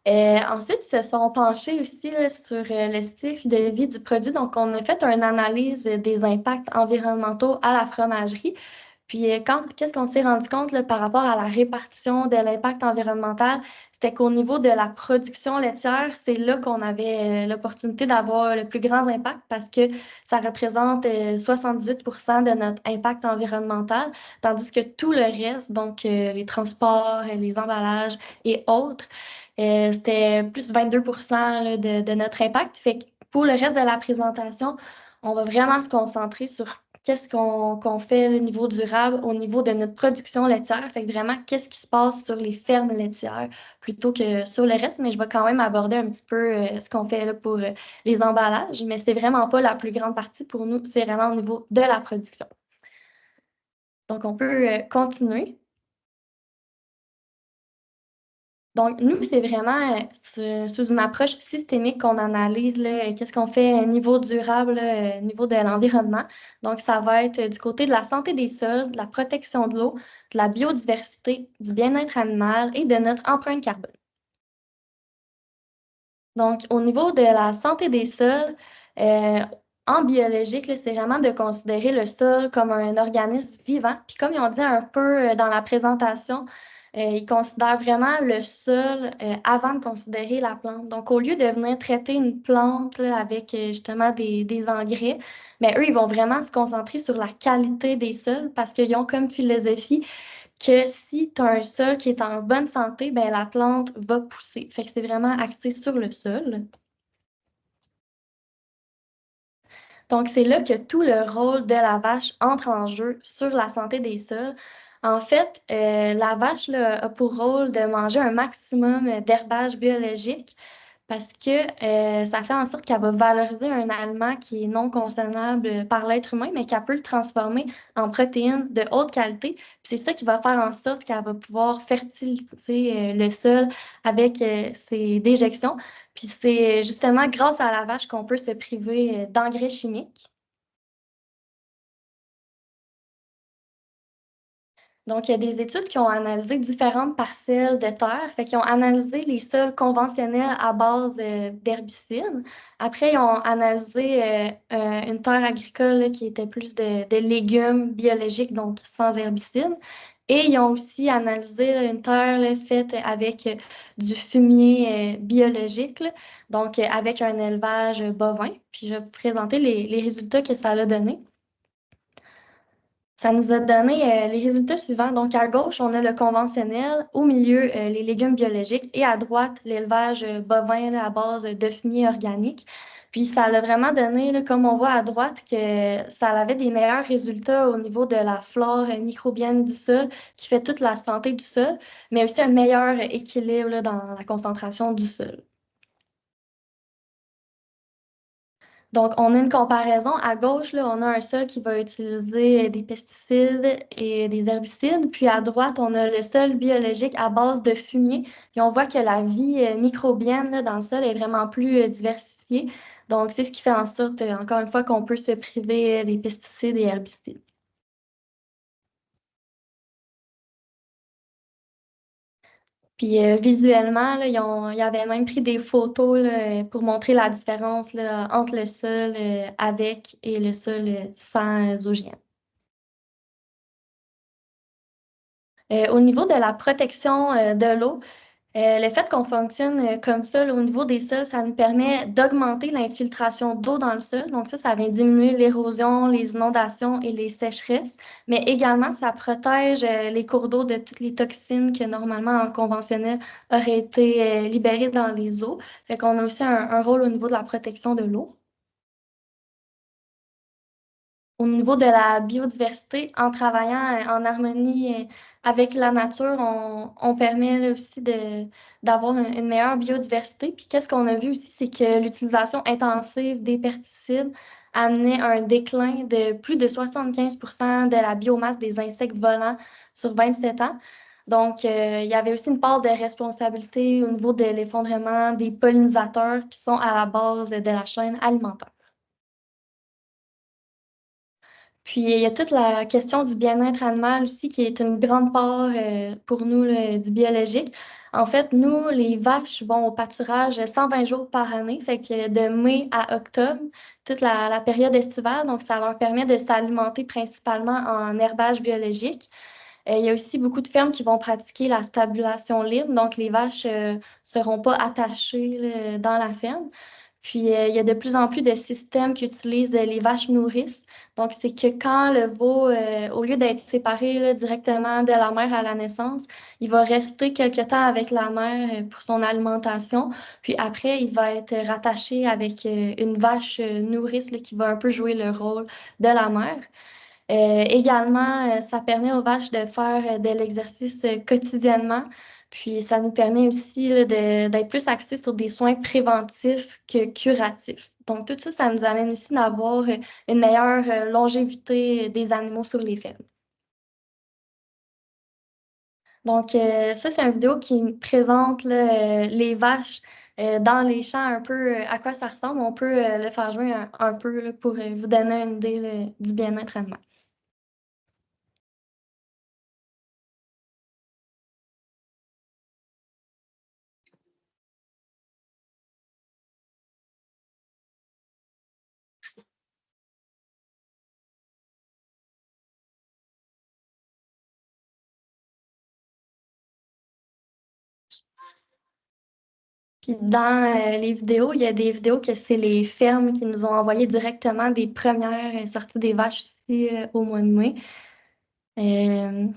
Ensuite, ils se sont penchés aussi là, sur le cycle de vie du produit. Donc, on a fait une analyse des impacts environnementaux à la fromagerie. Puis, qu'est-ce qu'on s'est rendu compte là, par rapport à la répartition de l'impact environnemental? C'était qu'au niveau de la production laitière, c'est là qu'on avait l'opportunité d'avoir le plus grand impact parce que ça représente 78 de notre impact environnemental, tandis que tout le reste, donc les transports, les emballages et autres, c'était plus 22 là, de notre impact. Fait que pour le reste de la présentation, on va vraiment se concentrer sur qu'est-ce qu'on fait au niveau durable, au niveau de notre production laitière. Fait que vraiment, qu'est-ce qui se passe sur les fermes laitières plutôt que sur le reste. Mais je vais quand même aborder un petit peu ce qu'on fait là, pour les emballages. Mais c'est vraiment pas la plus grande partie pour nous. C'est vraiment au niveau de la production. Donc, on peut continuer. Donc, nous, c'est vraiment sous une approche systémique qu'on analyse qu'est-ce qu'on fait au niveau durable, au niveau de l'environnement. Donc, ça va être du côté de la santé des sols, de la protection de l'eau, de la biodiversité, du bien-être animal et de notre empreinte carbone. Donc, au niveau de la santé des sols, en biologique, c'est vraiment de considérer le sol comme un organisme vivant. Puis comme ils ont dit un peu dans la présentation, ils considèrent vraiment le sol avant de considérer la plante. Donc, au lieu de venir traiter une plante là, avec justement des engrais, mais eux, ils vont vraiment se concentrer sur la qualité des sols parce qu'ils ont comme philosophie que si tu as un sol qui est en bonne santé, ben, la plante va pousser. Fait que c'est vraiment axé sur le sol. Donc, c'est là que tout le rôle de la vache entre en jeu sur la santé des sols. En fait, la vache là, a pour rôle de manger un maximum d'herbage biologique parce que ça fait en sorte qu'elle va valoriser un aliment qui est non consommable par l'être humain, mais qu'elle peut le transformer en protéines de haute qualité. Puis c'est ça qui va faire en sorte qu'elle va pouvoir fertiliser le sol avec ses déjections. Puis c'est justement grâce à la vache qu'on peut se priver d'engrais chimiques. Donc, il y a des études qui ont analysé différentes parcelles de terre, fait qu'ils ont analysé les sols conventionnels à base d'herbicides. Après, ils ont analysé une terre agricole là, qui était plus de légumes biologiques, donc sans herbicides. Et ils ont aussi analysé là, une terre là, faite avec du fumier biologique, là, donc avec un élevage bovin. Puis, je vais vous présenter les résultats que ça a donné. Ça nous a donné les résultats suivants. Donc, à gauche, on a le conventionnel, au milieu, les légumes biologiques et à droite, l'élevage bovin là, à base de fumier organique. Puis, ça a vraiment donné, là, comme on voit à droite, que ça avait des meilleurs résultats au niveau de la flore microbienne du sol, qui fait toute la santé du sol, mais aussi un meilleur équilibre là, dans la concentration du sol. Donc, on a une comparaison. À gauche, là, on a un sol qui va utiliser des pesticides et des herbicides. Puis à droite, on a le sol biologique à base de fumier. Puis on voit que la vie microbienne là, dans le sol est vraiment plus diversifiée. Donc, c'est ce qui fait en sorte, encore une fois, qu'on peut se priver des pesticides et herbicides. Puis visuellement, là, ils avaient même pris des photos là, pour montrer la différence là, entre le sol avec et le sol sans OGM. Au niveau de la protection de l'eau, le fait qu'on fonctionne comme ça, là, au niveau des sols, ça nous permet d'augmenter l'infiltration d'eau dans le sol. Donc ça vient diminuer l'érosion, les inondations et les sécheresses. Mais également, ça protège les cours d'eau de toutes les toxines que normalement en conventionnel auraient été libérées dans les eaux. Fait qu'on a aussi un rôle au niveau de la protection de l'eau. Au niveau de la biodiversité, en travaillant en harmonie avec la nature, on permet là, aussi d'avoir une meilleure biodiversité. Puis qu'est-ce qu'on a vu aussi, c'est que l'utilisation intensive des pesticides amenait un déclin de plus de 75 de la biomasse des insectes volants sur 27 ans. Donc, il y avait aussi une part de responsabilité au niveau de l'effondrement des pollinisateurs qui sont à la base de la chaîne alimentaire. Puis, il y a toute la question du bien-être animal aussi, qui est une grande part pour nous du biologique. En fait, nous, les vaches vont au pâturage 120 jours par année, fait que de mai à octobre, toute la période estivale, donc ça leur permet de s'alimenter principalement en herbage biologique. Il y a aussi beaucoup de fermes qui vont pratiquer la stabulation libre, donc les vaches ne seront pas attachées là, dans la ferme. Puis, il y a de plus en plus de systèmes qui utilisent les vaches nourrices. Donc, c'est que quand le veau, au lieu d'être séparé là, directement de la mère à la naissance, il va rester quelque temps avec la mère pour son alimentation. Puis après, il va être rattaché avec une vache nourrice là, qui va un peu jouer le rôle de la mère. Également, ça permet aux vaches de faire de l'exercice quotidiennement. Puis ça nous permet aussi là, d'être plus axés sur des soins préventifs que curatifs. Donc tout ça, ça nous amène aussi d'avoir une meilleure longévité des animaux sur les fermes. Donc ça, c'est une vidéo qui présente là, les vaches dans les champs, un peu à quoi ça ressemble. On peut le faire jouer un peu là, pour vous donner une idée là, du bien-être animal. Puis dans les vidéos, il y a des vidéos que c'est les fermes qui nous ont envoyé directement des premières sorties des vaches ici au mois de mai. Euh,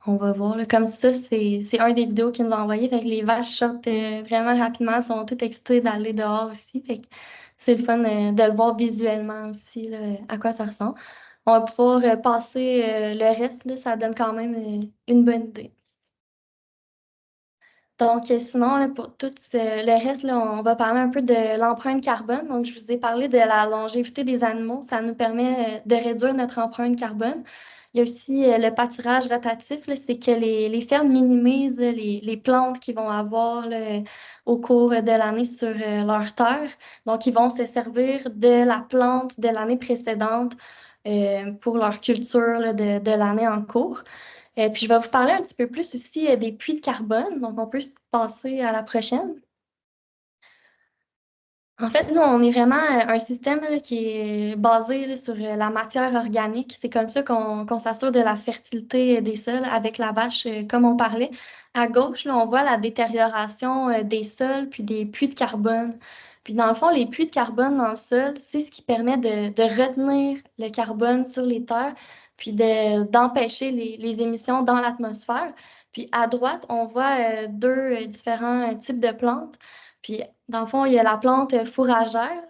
on va voir, là, comme ça, c'est un des vidéos qu'ils nous ont envoyé. Fait que les vaches sortent vraiment rapidement, sont toutes excitées d'aller dehors aussi. Fait que c'est le fun de le voir visuellement aussi, là, à quoi ça ressemble. On va pouvoir passer le reste, là, ça donne quand même une bonne idée. Donc, sinon, là, pour tout le reste, là, on va parler un peu de l'empreinte carbone. Donc, je vous ai parlé de la longévité des animaux. Ça nous permet de réduire notre empreinte carbone. Il y a aussi le pâturage rotatif, là, c'est que les fermes minimisent là, les plantes qu'ils vont avoir là, au cours de l'année sur leur terre. Donc, ils vont se servir de la plante de l'année précédente pour leur culture là, de l'année en cours. Puis je vais vous parler un petit peu plus aussi des puits de carbone. Donc, on peut passer à la prochaine. En fait, nous, on est vraiment un système là, qui est basé là, sur la matière organique. C'est comme ça qu'on s'assure de la fertilité des sols avec la vache, comme on parlait. À gauche, là, on voit la détérioration des sols puis des puits de carbone. Puis dans le fond, les puits de carbone dans le sol, c'est ce qui permet de retenir le carbone sur les terres puis d'empêcher les émissions dans l'atmosphère. Puis à droite, on voit deux différents types de plantes. Puis dans le fond, il y a la plante fourragère.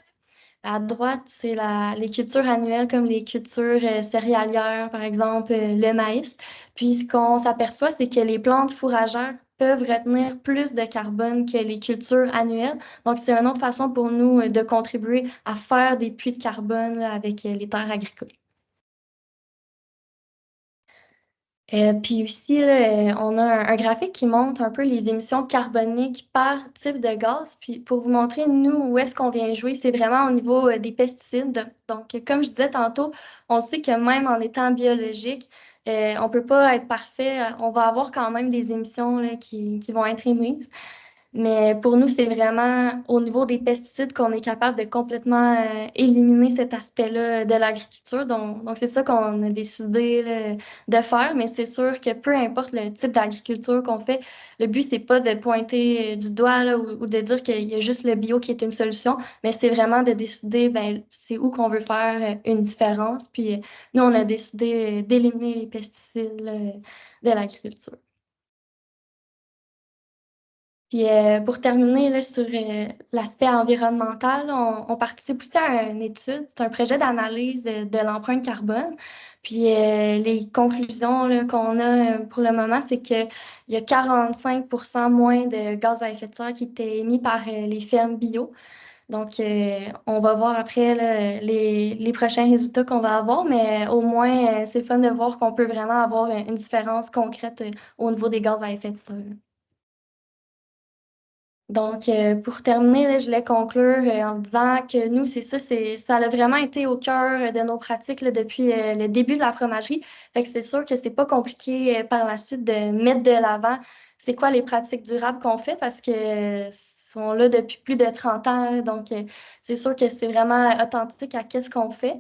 À droite, c'est les cultures annuelles comme les cultures céréalières, par exemple le maïs. Puis ce qu'on s'aperçoit, c'est que les plantes fourragères peuvent retenir plus de carbone que les cultures annuelles. Donc, c'est une autre façon pour nous de contribuer à faire des puits de carbone là, avec les terres agricoles. Puis aussi, là, on a un graphique qui montre un peu les émissions carboniques par type de gaz. Puis pour vous montrer, nous, où est-ce qu'on vient jouer, c'est vraiment au niveau des pesticides. Donc, comme je disais tantôt, on sait que même en étant biologique, on ne peut pas être parfait. On va avoir quand même des émissions là, qui vont être émises. Mais pour nous, c'est vraiment au niveau des pesticides qu'on est capable de complètement éliminer cet aspect-là de l'agriculture. Donc c'est ça qu'on a décidé là, de faire. Mais c'est sûr que peu importe le type d'agriculture qu'on fait, le but, c'est pas de pointer du doigt là, ou de dire qu'il y a juste le bio qui est une solution, mais c'est vraiment de décider ben, c'est où qu'on veut faire une différence. Puis nous, on a décidé d'éliminer les pesticides là, de l'agriculture. Puis pour terminer là, sur l'aspect environnemental, on participe aussi à une étude. C'est un projet d'analyse de l'empreinte carbone. Puis les conclusions là, qu'on a pour le moment, c'est qu'il y a 45 moins de gaz à effet de serre qui étaient émis par les fermes bio. Donc, on va voir après là, les prochains résultats qu'on va avoir, mais au moins, c'est fun de voir qu'on peut vraiment avoir une différence concrète au niveau des gaz à effet de serre. Donc, pour terminer, là, je voulais conclure en disant que nous, c'est ça, ça a vraiment été au cœur de nos pratiques là, depuis le début de la fromagerie. Fait que c'est sûr que c'est pas compliqué par la suite de mettre de l'avant c'est quoi les pratiques durables qu'on fait parce que sont là depuis plus de 30 ans. Là. Donc, c'est sûr que c'est vraiment authentique à qu'est-ce qu'on fait.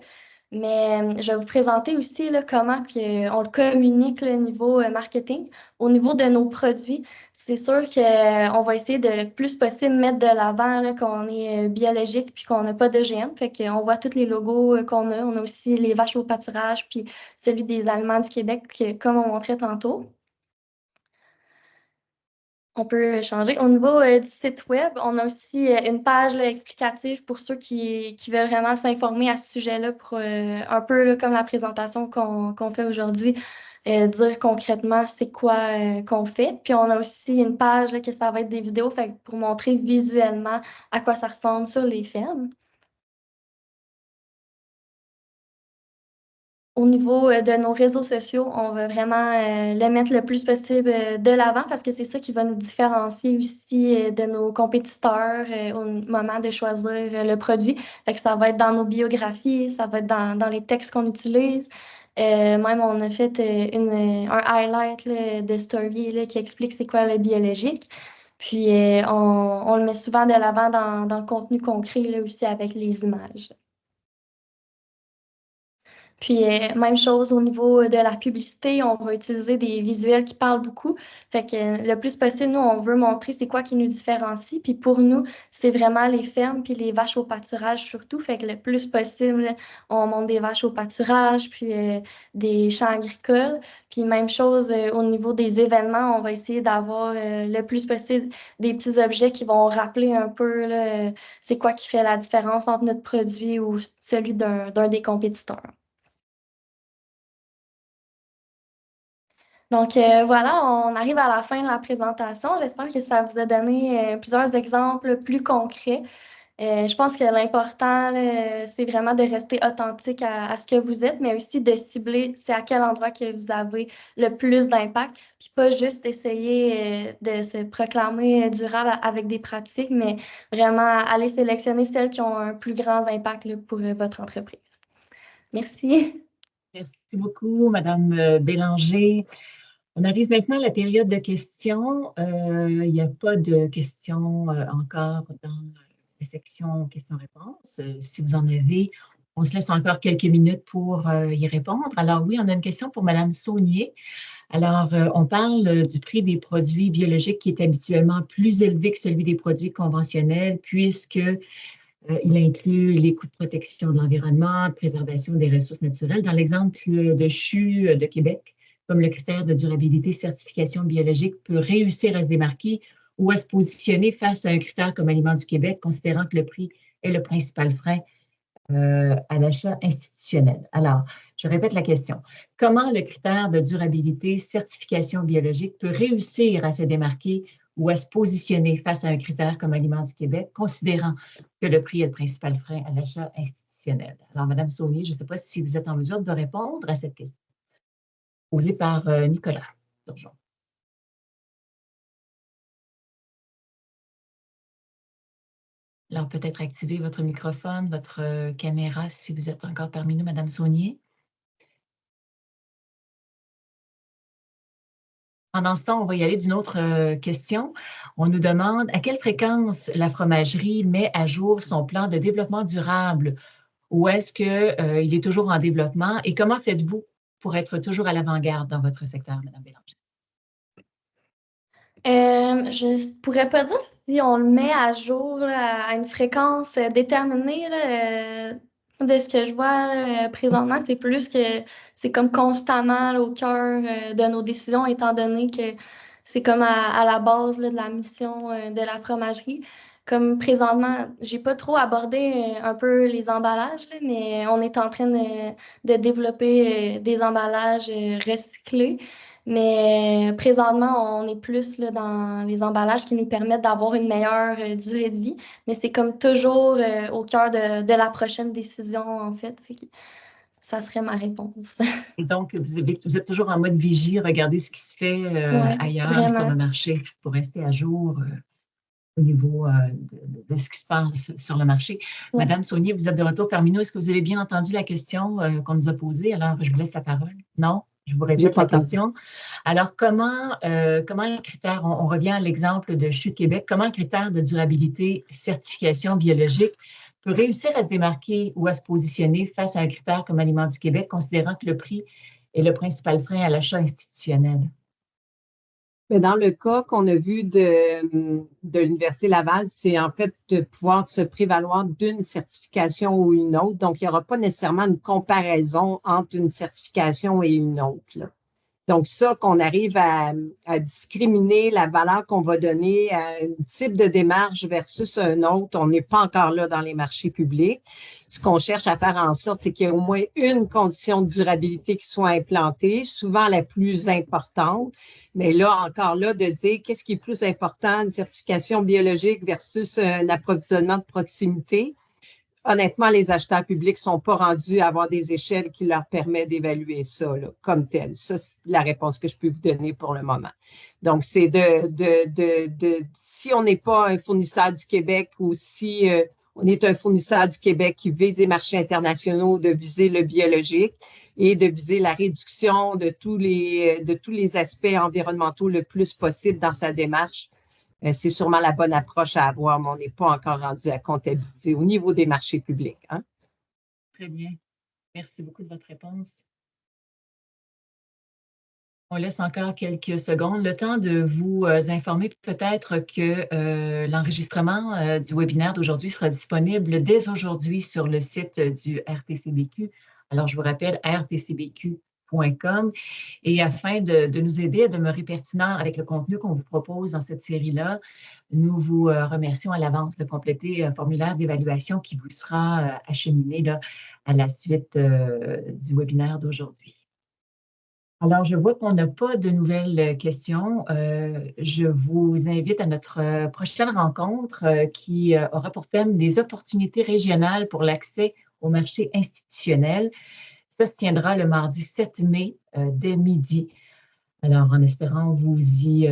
Mais je vais vous présenter aussi là, comment on le communique au niveau marketing, au niveau de nos produits. C'est sûr qu'on va essayer de le plus possible mettre de l'avant là, qu'on est biologique puis qu'on n'a pas d'OGM. Fait qu'on voit tous les logos qu'on a. On a aussi les vaches au pâturage puis celui des Aliments du Québec, comme on montrait tantôt. On peut changer. Au niveau du site web, on a aussi une page là, explicative pour ceux qui veulent vraiment s'informer à ce sujet-là, pour un peu là, comme la présentation qu'on fait aujourd'hui, dire concrètement c'est quoi qu'on fait. Puis on a aussi une page là, que ça va être des vidéos fait, pour montrer visuellement à quoi ça ressemble sur les fermes. Au niveau de nos réseaux sociaux, on va vraiment le mettre le plus possible de l'avant parce que c'est ça qui va nous différencier aussi de nos compétiteurs au moment de choisir le produit. Fait que ça va être dans nos biographies, ça va être dans les textes qu'on utilise. Même on a fait un highlight là, de story là, qui explique c'est quoi le biologique. Puis on le met souvent de l'avant dans le contenu concret là, aussi avec les images. Puis, même chose au niveau de la publicité, on va utiliser des visuels qui parlent beaucoup. Fait que le plus possible, nous, on veut montrer c'est quoi qui nous différencie. Puis pour nous, c'est vraiment les fermes puis les vaches au pâturage surtout. Fait que le plus possible, on monte des vaches au pâturage puis des champs agricoles. Puis même chose au niveau des événements, on va essayer d'avoir le plus possible des petits objets qui vont rappeler un peu là, c'est quoi qui fait la différence entre notre produit ou celui d'un des compétiteurs. Donc voilà, on arrive à la fin de la présentation. J'espère que ça vous a donné plusieurs exemples plus concrets. Je pense que l'important, là, c'est vraiment de rester authentique à ce que vous êtes, mais aussi de cibler c'est à quel endroit que vous avez le plus d'impact, puis pas juste essayer de se proclamer durable avec des pratiques, mais vraiment aller sélectionner celles qui ont un plus grand impact là, pour votre entreprise. Merci. Merci beaucoup, Madame Bélanger. On arrive maintenant à la période de questions. Il n'y a pas de questions encore dans la section questions-réponses. Si vous en avez, on se laisse encore quelques minutes pour y répondre. Alors oui, on a une question pour Mme Saunier. Alors, on parle du prix des produits biologiques qui est habituellement plus élevé que celui des produits conventionnels puisque il inclut les coûts de protection de l'environnement, de préservation des ressources naturelles. Dans l'exemple de CHU de Québec, comme le critère de durabilité certification biologique peut réussir à se démarquer ou à se positionner face à un critère comme Aliments du Québec, considérant que le prix est le principal frein à l'achat institutionnel. Alors, je répète la question. Comment le critère de durabilité certification biologique peut réussir à se démarquer ou à se positionner face à un critère comme Aliments du Québec, considérant que le prix est le principal frein à l'achat institutionnel? Alors, Mme Saunier, je ne sais pas si vous êtes en mesure de répondre à cette question posée par Nicolas Turgeon. Alors, peut-être activer votre microphone, votre caméra, si vous êtes encore parmi nous, Mme Saunier. Pendant ce temps, on va y aller d'une autre question. On nous demande à quelle fréquence la fromagerie met à jour son plan de développement durable ou est-ce qu'il est toujours en développement et comment faites-vous pour être toujours à l'avant-garde dans votre secteur, Mme Bélanger? Je ne pourrais pas dire si on le met à jour là, à une fréquence déterminée. Là, de ce que je vois là, présentement, c'est plus que c'est comme constamment là, au cœur de nos décisions, étant donné que c'est comme à la base là, de la mission de la fromagerie. Comme présentement, j'ai pas trop abordé un peu les emballages, là, mais on est en train de développer des emballages recyclés. Mais présentement, on est plus là, dans les emballages qui nous permettent d'avoir une meilleure durée de vie. Mais c'est comme toujours au cœur de la prochaine décision, en fait. Ça serait ma réponse. Et donc, vous êtes toujours en mode vigie, regardez ce qui se fait Ouais, ailleurs vraiment. sur le marché pour rester à jour au niveau de ce qui se passe sur le marché. Ouais. Madame Saunier, vous êtes de retour parmi nous. Est-ce que vous avez bien entendu la question qu'on nous a posée? Alors, je vous laisse la parole. Non? Je vous répète la question. Alors, comment un critère, on revient à l'exemple de CHU de Québec, comment un critère de durabilité, certification biologique peut réussir à se démarquer ou à se positionner face à un critère comme Aliments du Québec, considérant que le prix est le principal frein à l'achat institutionnel? Mais dans le cas qu'on a vu de l'Université Laval, c'est en fait de pouvoir se prévaloir d'une certification ou une autre. Donc, il n'y aura pas nécessairement une comparaison entre une certification et une autre, là. Donc, ça, qu'on arrive à discriminer la valeur qu'on va donner à un type de démarche versus un autre, on n'est pas encore là dans les marchés publics. Ce qu'on cherche à faire en sorte, c'est qu'il y ait au moins une condition de durabilité qui soit implantée, souvent la plus importante. Mais là, encore là, de dire qu'est-ce qui est plus important, une certification biologique versus un approvisionnement de proximité. Honnêtement, les acheteurs publics ne sont pas rendus à avoir des échelles qui leur permettent d'évaluer ça là, comme tel. Ça, c'est la réponse que je peux vous donner pour le moment. Donc, c'est si on n'est pas un fournisseur du Québec ou si on est un fournisseur du Québec qui vise les marchés internationaux, de viser le biologique et de viser la réduction de tous les aspects environnementaux le plus possible dans sa démarche. C'est sûrement la bonne approche à avoir, mais on n'est pas encore rendu à comptabiliser au niveau des marchés publics. Hein? Très bien. Merci beaucoup de votre réponse. On laisse encore quelques secondes, le temps de vous informer peut-être que l'enregistrement du webinaire d'aujourd'hui sera disponible dès aujourd'hui sur le site du RTCBQ. Alors, je vous rappelle, rtcbq.com. Et afin de nous aider à demeurer pertinent avec le contenu qu'on vous propose dans cette série-là, nous vous remercions à l'avance de compléter un formulaire d'évaluation qui vous sera acheminé là, à la suite du webinaire d'aujourd'hui. Alors, je vois qu'on n'a pas de nouvelles questions. Je vous invite à notre prochaine rencontre qui aura pour thème des opportunités régionales pour l'accès au marché institutionnel. Ça se tiendra le mardi 7 mai dès midi. Alors, en espérant vous y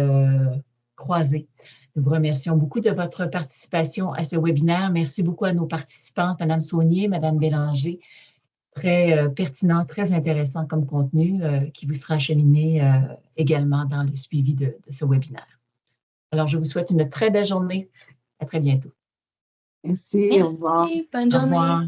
croiser. Nous vous remercions beaucoup de votre participation à ce webinaire. Merci beaucoup à nos participantes, Mme Saunier, Mme Bélanger, très pertinent, très intéressant comme contenu qui vous sera acheminé également dans le suivi de ce webinaire. Alors, je vous souhaite une très belle journée. À très bientôt. Merci, Merci, au revoir. bonne journée. Au revoir.